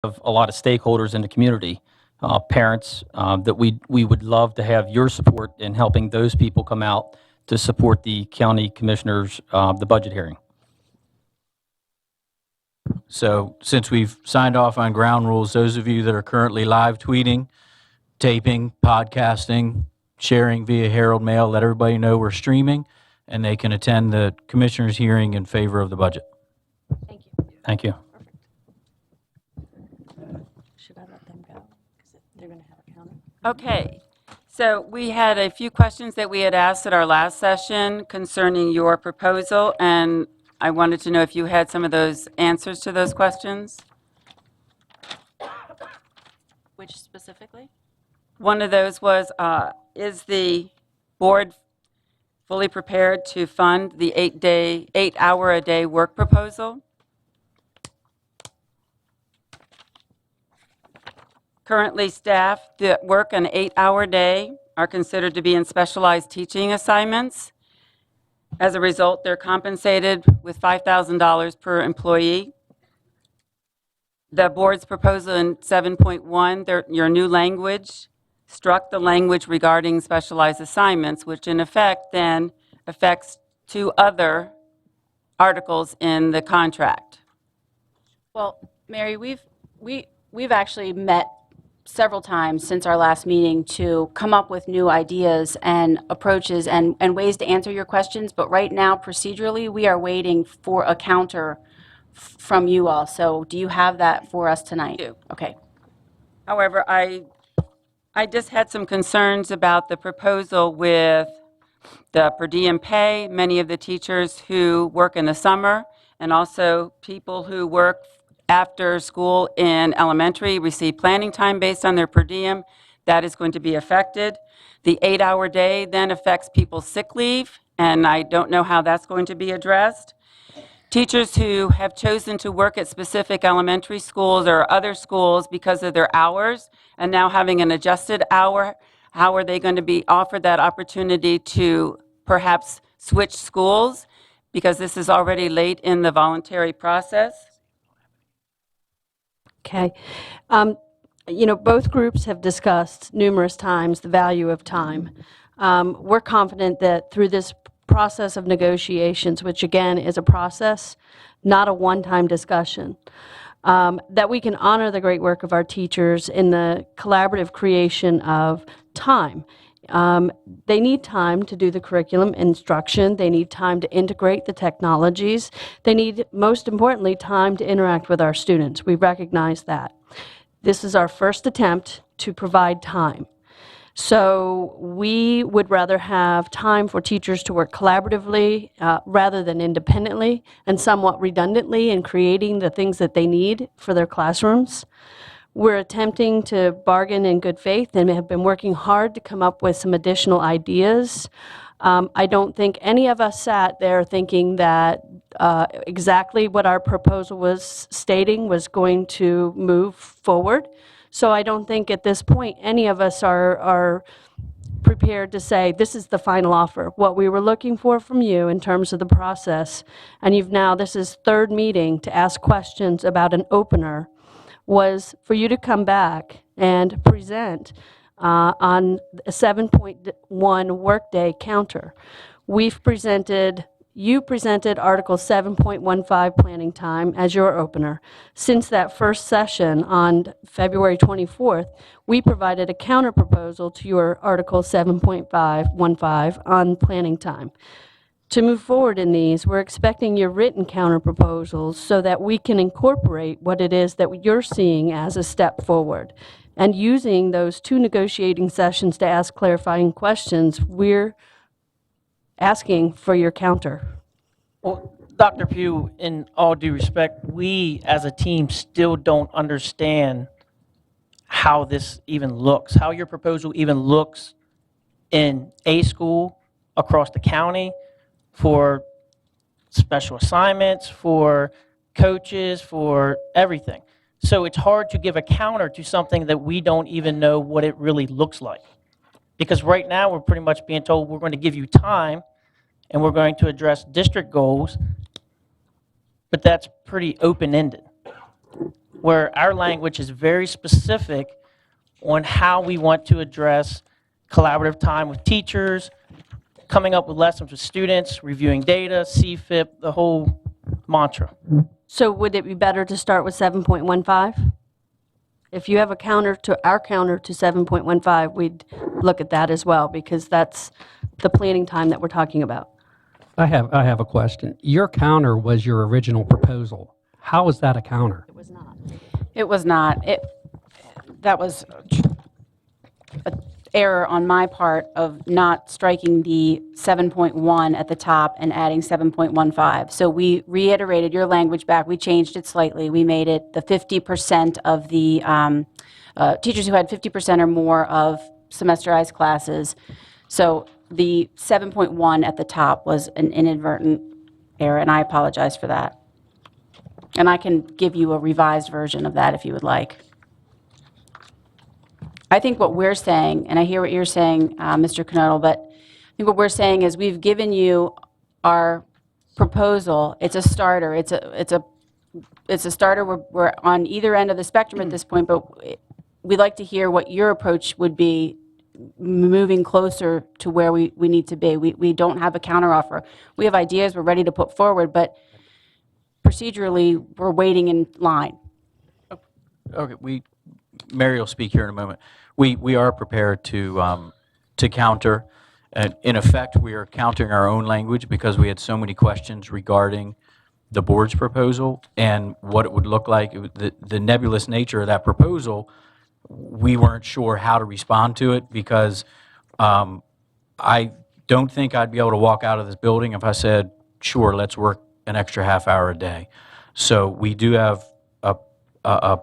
of a lot of stakeholders in the community, parents, that we would love to have your support in helping those people come out to support the county commissioners, the budget hearing. So since we've signed off on ground rules, those of you that are currently live tweeting, taping, podcasting, sharing via Herald Mail, let everybody know we're streaming and they can attend the commissioners' hearing in favor of the budget. Thank you. Thank you. Should I let them go? Because they're going to have a counter. Okay, so we had a few questions that we had asked at our last session concerning your proposal, and I wanted to know if you had some of those answers to those questions. Which specifically? One of those was, is the board fully prepared to fund the 8-hour-a-day work proposal? Currently, staff that work an 8-hour day are considered to be in specialized teaching assignments. As a result, they're compensated with $5,000 per employee. The board's proposal in 7.1, your new language, struck the language regarding specialized assignments, which in effect then affects 2 other articles in the contract. Well, Mary, we've actually met several times since our last meeting to come up with new ideas and approaches and ways to answer your questions. But right now, procedurally, we are waiting for a counter from you all. So do you have that for us tonight? I do. Okay. However, I just had some concerns about the proposal with the per diem pay, many of the teachers who work in the summer, and also people who work after school in elementary receive planning time based on their per diem. That is going to be affected. The 8-hour day then affects people's sick leave, and I don't know how that's going to be addressed. Teachers who have chosen to work at specific elementary schools or other schools because of their hours and now having an adjusted hour, how are they going to be offered that opportunity to perhaps switch schools because this is already late in the voluntary process? Okay. Both groups have discussed numerous times the value of time. We're confident that through this process of negotiations, which again is a process, not a one-time discussion, that we can honor the great work of our teachers in the collaborative creation of time. They need time to do the curriculum instruction. They need time to integrate the technologies. They need, most importantly, time to interact with our students. We recognize that. This is our first attempt to provide time. So we would rather have time for teachers to work collaboratively rather than independently and somewhat redundantly in creating the things that they need for their classrooms. We're attempting to bargain in good faith and have been working hard to come up with some additional ideas. I don't think any of us sat there thinking that exactly what our proposal was stating was going to move forward. So I don't think at this point any of us are prepared to say this is the final offer. What we were looking for from you in terms of the process, and this is third meeting to ask questions about an opener, was for you to come back and present on a 7.1 workday counter. You presented Article 7.15 planning time as your opener. Since that first session on February 24th, we provided a counter proposal to your Article 7.15 on planning time. To move forward in these, we're expecting your written counter proposals so that we can incorporate what it is that you're seeing as a step forward. And using those 2 negotiating sessions to ask clarifying questions, we're asking for your counter. Well, Dr. Pugh, in all due respect, we as a team still don't understand how this even looks, how your proposal even looks in a school across the county, for special assignments, for coaches, for everything. So it's hard to give a counter to something that we don't even know what it really looks like. Because right now we're pretty much being told we're going to give you time and we're going to address district goals, but that's pretty open-ended. where our language is very specific on how we want to address collaborative time with teachers, coming up with lessons with students, reviewing data, CFIP, the whole mantra. So would it be better to start with 7.15? If you have a counter to, our counter to 7.15, we'd look at that as well, because that's the planning time that we're talking about. I have a question. Your counter was your original proposal. How is that a counter? It was not. It was not. That was an error on my part of not striking the 7.1 at the top and adding 7.15. So we reiterated your language back. We changed it slightly. We made it the 50% of the teachers who had 50% or more of semesterized classes. So the 7.1 at the top was an inadvertent error, and I apologize for that. And I can give you a revised version of that if you would like. I think what we're saying, and I hear what you're saying, Mr. Knodel, but I think what we're saying is we've given you our proposal. It's a starter. It's a starter. We're on either end of the spectrum at this point, but we'd like to hear what your approach would be moving closer to where we need to be. We don't have a counteroffer. We have ideas we're ready to put forward, but procedurally, we're waiting in line. Okay, Mary will speak here in a moment. We are prepared to counter. In effect, we are countering our own language because we had so many questions regarding the board's proposal and what it would look like. The nebulous nature of that proposal, we weren't sure how to respond to it because I don't think I'd be able to walk out of this building if I said, sure, let's work an extra half hour a day. So we do have a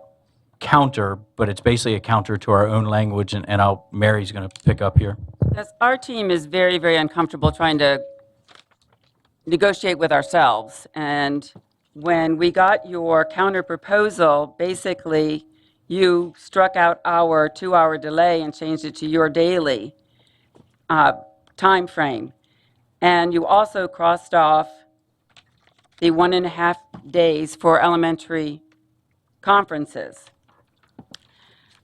counter, but it's basically a counter to our own language, and Mary's going to pick up here. Yes, our team is very, very uncomfortable trying to negotiate with ourselves. And when we got your counter proposal, basically, you struck out our 2-hour delay and changed it to your daily time frame. And you also crossed off the 1.5 days for elementary conferences.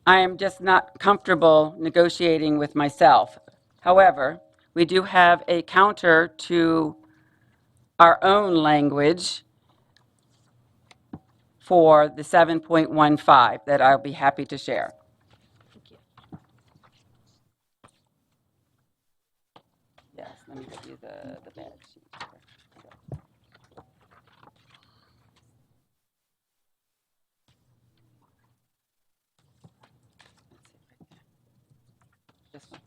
I am just not comfortable negotiating with myself. However, we do have a counter to our own language for the 7.15 that I'll be happy to share. Yes, let me give you the badge sheet. This one.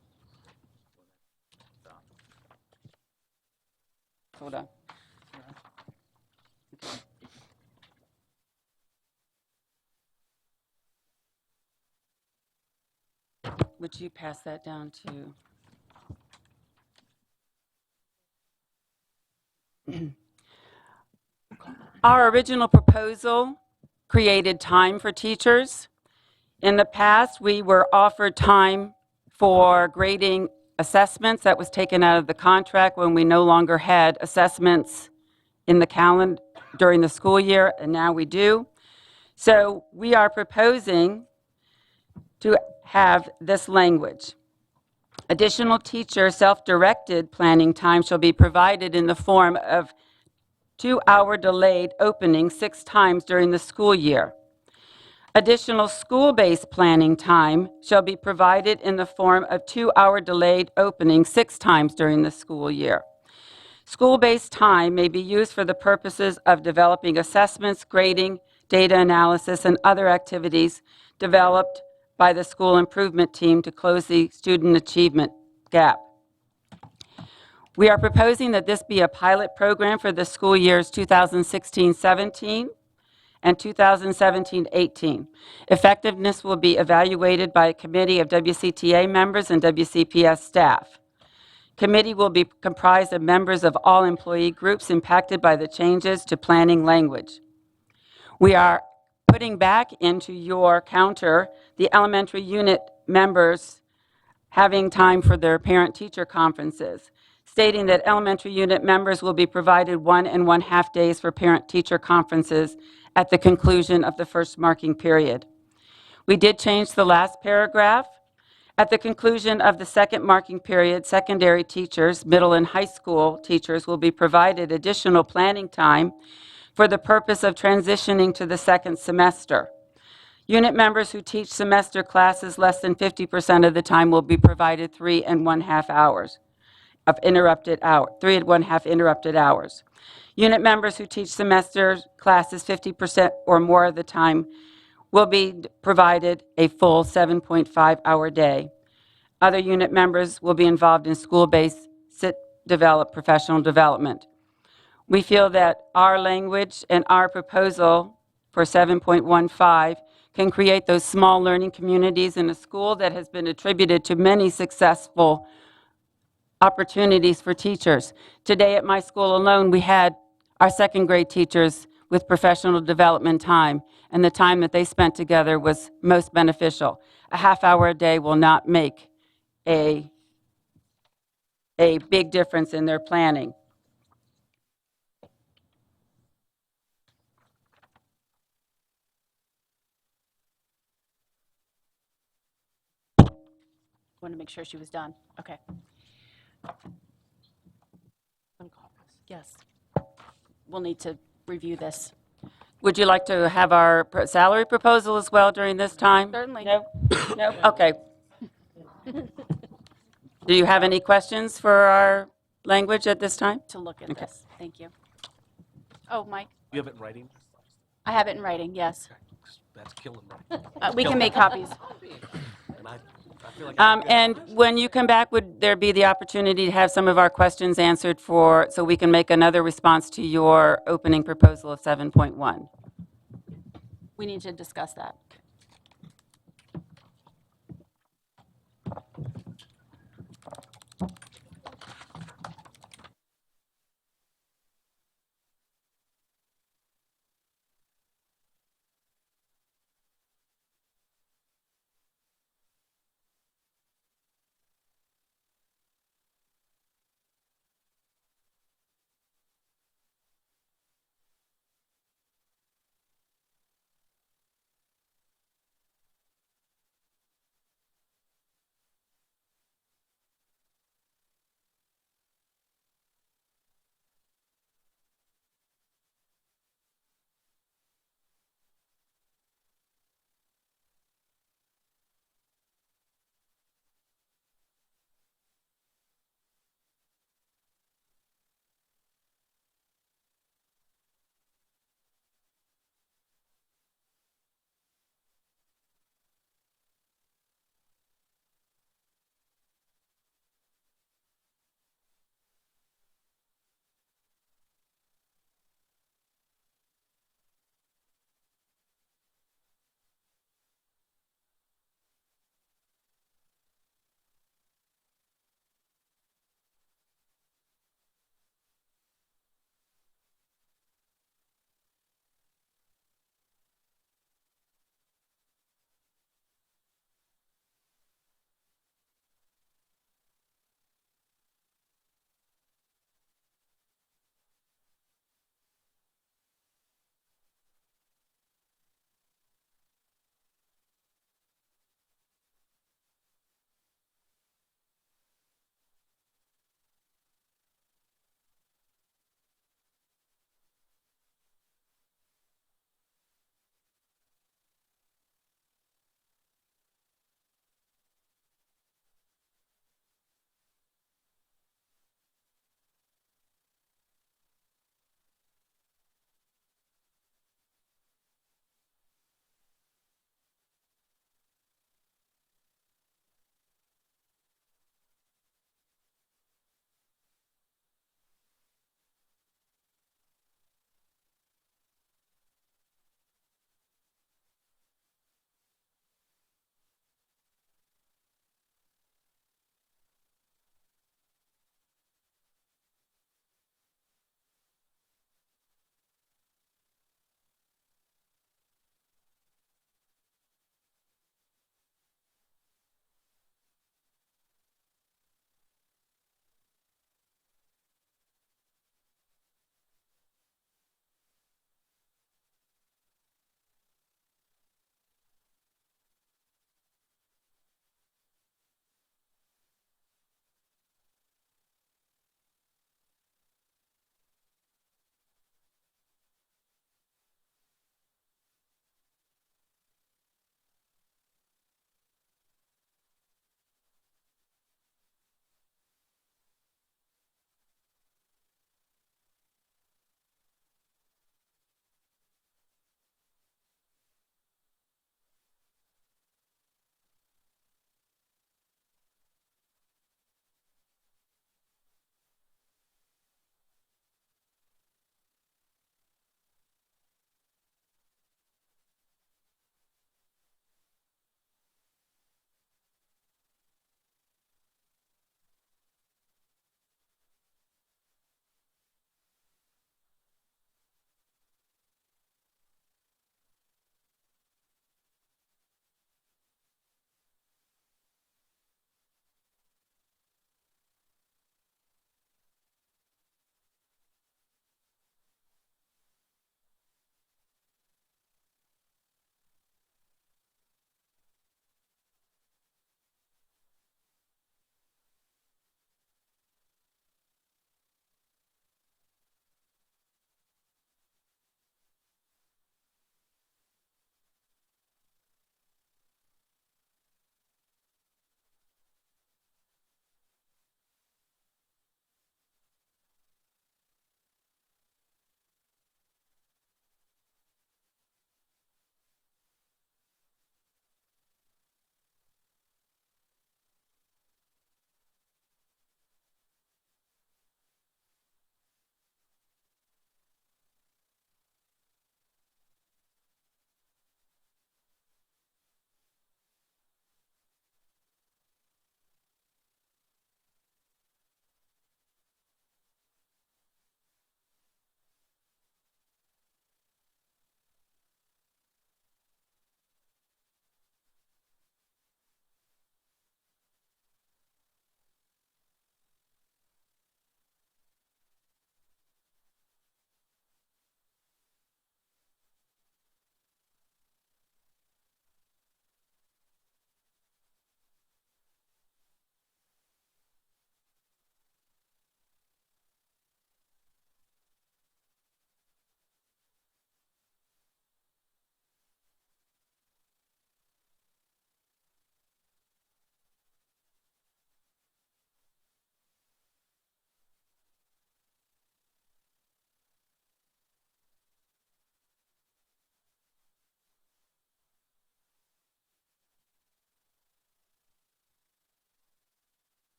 Hold on. Would you pass that down to? Our original proposal created time for teachers. In the past, we were offered time for grading assessments. That was taken out of the contract when we no longer had assessments in the calendar during the school year, and now we do. So we are proposing to have this language. Additional teacher self-directed planning time shall be provided in the form of 2-hour delayed opening 6 times during the school year. Additional school-based planning time shall be provided in the form of 2-hour delayed opening 6 times during the school year. School-based time may be used for the purposes of developing assessments, grading, data analysis, and other activities developed by the school improvement team to close the student achievement gap. We are proposing that this be a pilot program for the school years 2016-17 and 2017-18. Effectiveness will be evaluated by a committee of WCTA members and WCPS staff. Committee will be comprised of members of all employee groups impacted by the changes to planning language. We are putting back into your counter the elementary unit members having time for their parent-teacher conferences. stating that elementary unit members will be provided 1.5 days for parent-teacher conferences at the conclusion of the first marking period. We did change the last paragraph. At the conclusion of the second marking period, secondary teachers, middle and high school teachers will be provided additional planning time for the purpose of transitioning to the second semester. Unit members who teach semester classes less than 50% of the time will be provided 3.5 hours of interrupted hour, 3.5 interrupted hours. Unit members who teach semester classes 50% or more of the time will be provided a full 7.5-hour day. Other unit members will be involved in school-based professional development. We feel that our language and our proposal for 7.15 can create those small learning communities in a school that has been attributed to many successful opportunities for teachers. Today at my school alone, we had our second grade teachers with professional development time, and the time that they spent together was most beneficial. A half hour a day will not make a big difference in their planning. Want to make sure she was done. Okay. Yes. We'll need to review this. Would you like to have our salary proposal as well during this time? Certainly. No? No? Okay. Do you have any questions for our language at this time? To look at this. Thank you. Oh, Mike? You have it in writing? I have it in writing, yes. That's killing me. We can make copies. And I feel like And when you come back, would there be the opportunity to have some of our questions answered so we can make another response to your opening proposal of 7.1? We need to discuss that.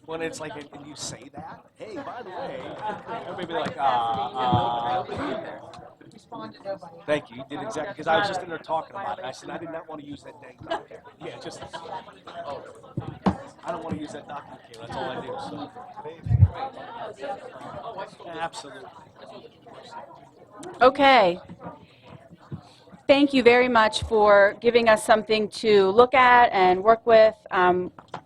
When it's like, and you say that, hey, by the way, everybody be like, thank you. You did exactly, because I was just in there talking about it. I said, I did not want to use that dang document. Yeah, just, oh, I don't want to use that document, Kayla. That's all I do. So, absolutely. Okay. Thank you very much for giving us something to look at and work with.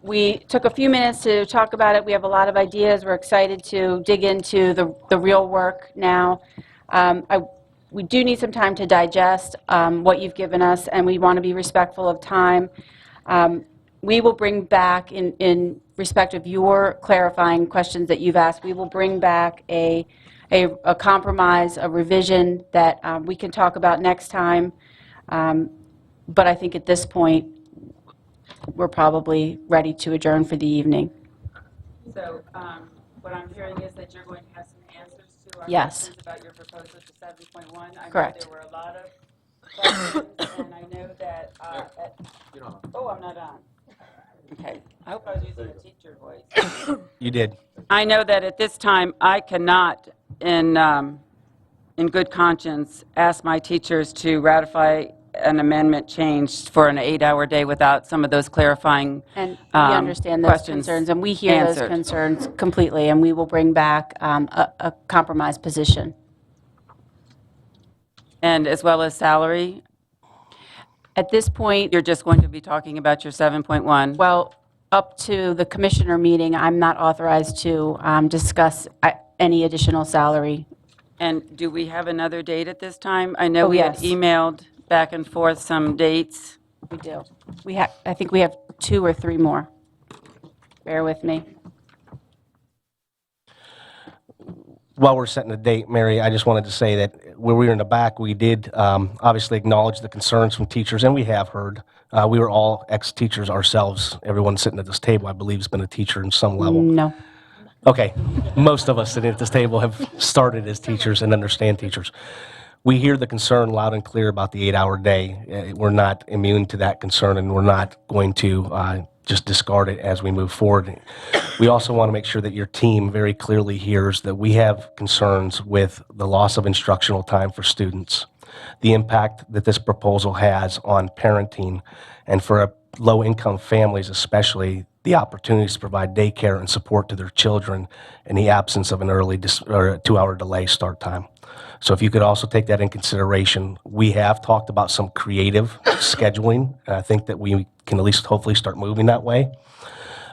We took a few minutes to talk about it. We have a lot of ideas. We're excited to dig into the real work now. We do need some time to digest what you've given us, and we want to be respectful of time. We will bring back, in respect of your clarifying questions that you've asked, we will bring back a compromise, a revision that we can talk about next time. But I think at this point, we're probably ready to adjourn for the evening. So what I'm hearing is that you're going to have some answers to our Yes. questions about your proposal to 7.1. I know Correct. there were a lot of questions, and I know that, oh, I'm not on. Okay. I hope I was using a teacher voice. You did. I know that at this time, I cannot, in good conscience, ask my teachers to ratify an amendment change for an 8-hour day without some of those clarifying And we understand those questions concerns, and we hear those answered. concerns completely, and we will bring back a compromise position. And as well as salary, At this point, you're just going to be talking about your 7.1? well, up to the commissioner meeting, I'm not authorized to discuss any additional salary. And do we have another date at this time? I know Oh, we had yes. emailed back and forth some dates. We do. I think we have 2 or 3 more. Bear with me. While we're setting the date, Mary, I just wanted to say that when we were in the back, we did obviously acknowledge the concerns from teachers, and we have heard. We were all ex-teachers ourselves. Everyone sitting at this table, I believe, has been a teacher in some level. No. Okay, most of us sitting at this table have started as teachers and understand teachers. We hear the concern loud and clear about the 8-hour day. We're not immune to that concern, and we're not going to just discard it as we move forward. We also want to make sure that your team very clearly hears that we have concerns with the loss of instructional time for students, the impact that this proposal has on parenting, and for low-income families especially, the opportunities to provide daycare and support to their children in the absence of an early or a 2-hour delay start time. So if you could also take that in consideration, we have talked about some creative scheduling, and I think that we can at least hopefully start moving that way.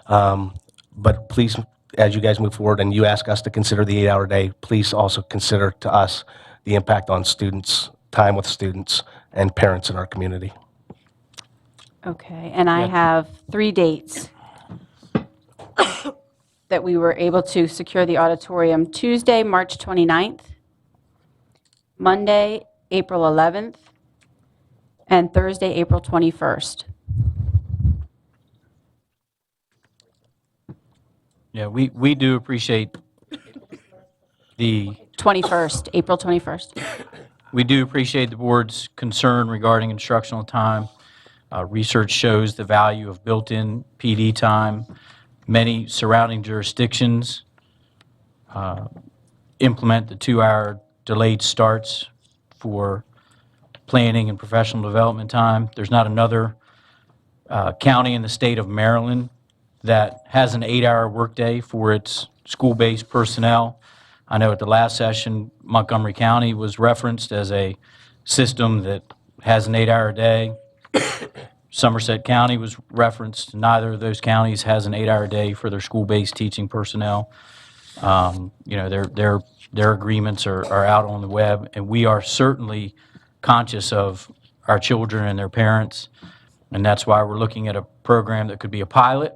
But please, as you guys move forward and you ask us to consider the 8-hour day, please also consider to us the impact on students, time with students, and parents in our community. Okay, and I have 3 dates that we were able to secure the auditorium. Tuesday, March 29th, Monday, April 11th, and Thursday, April 21st. Yeah, we do appreciate the 21st, April 21st. We do appreciate the board's concern regarding instructional time. Research shows the value of built-in PD time. Many surrounding jurisdictions implement the 2-hour delayed starts for planning and professional development time. There's not another county in the state of Maryland that has an 8-hour workday for its school-based personnel. I know at the last session, Montgomery County was referenced as a system that has an 8-hour day. Somerset County was referenced. Neither of those counties has an 8-hour day for their school-based teaching personnel. Their agreements are out on the web, and we are certainly conscious of our children and their parents, and that's why we're looking at a program that could be a pilot,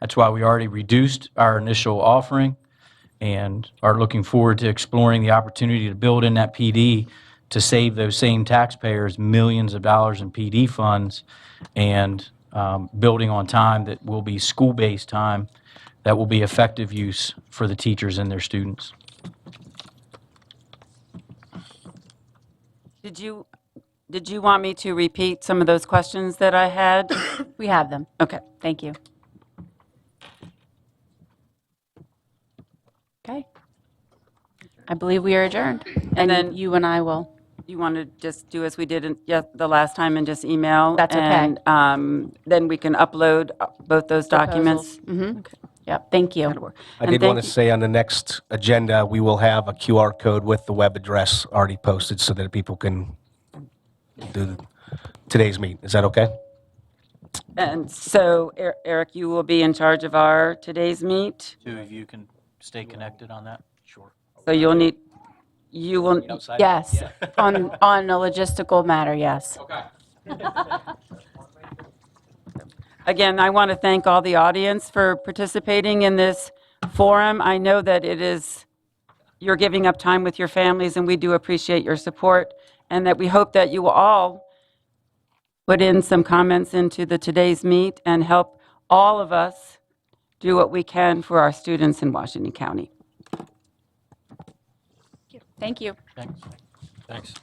That's why we already reduced our initial offering and are looking forward to exploring the opportunity to build in that PD to save those same taxpayers millions of dollars in PD funds and building on time that will be school-based time that will be effective use for the teachers and their students. Did you want me to repeat some of those questions that I had? We have them. Okay. Thank you. Okay. I believe we are adjourned. And then- you and I will. You want to just do as we did the last time and just email? That's okay. And then we can upload both those documents? Mm-hmm. Yep, thank you. I did want to say on the next agenda, we will have a QR code with the web address already posted so that people can do today's meet. Is that okay? And so, Eric, you will be in charge of our today's meet? Two of you can stay connected on that? Sure. So you will, Yes, on a logistical matter, yes. again, I want to thank all the audience for participating in this forum. I know that you're giving up time with your families, and we do appreciate your support, and that we hope that you will all put in some comments into the today's meet and help all of us do what we can for our students in Washington County. Thank you. Thanks. Thanks.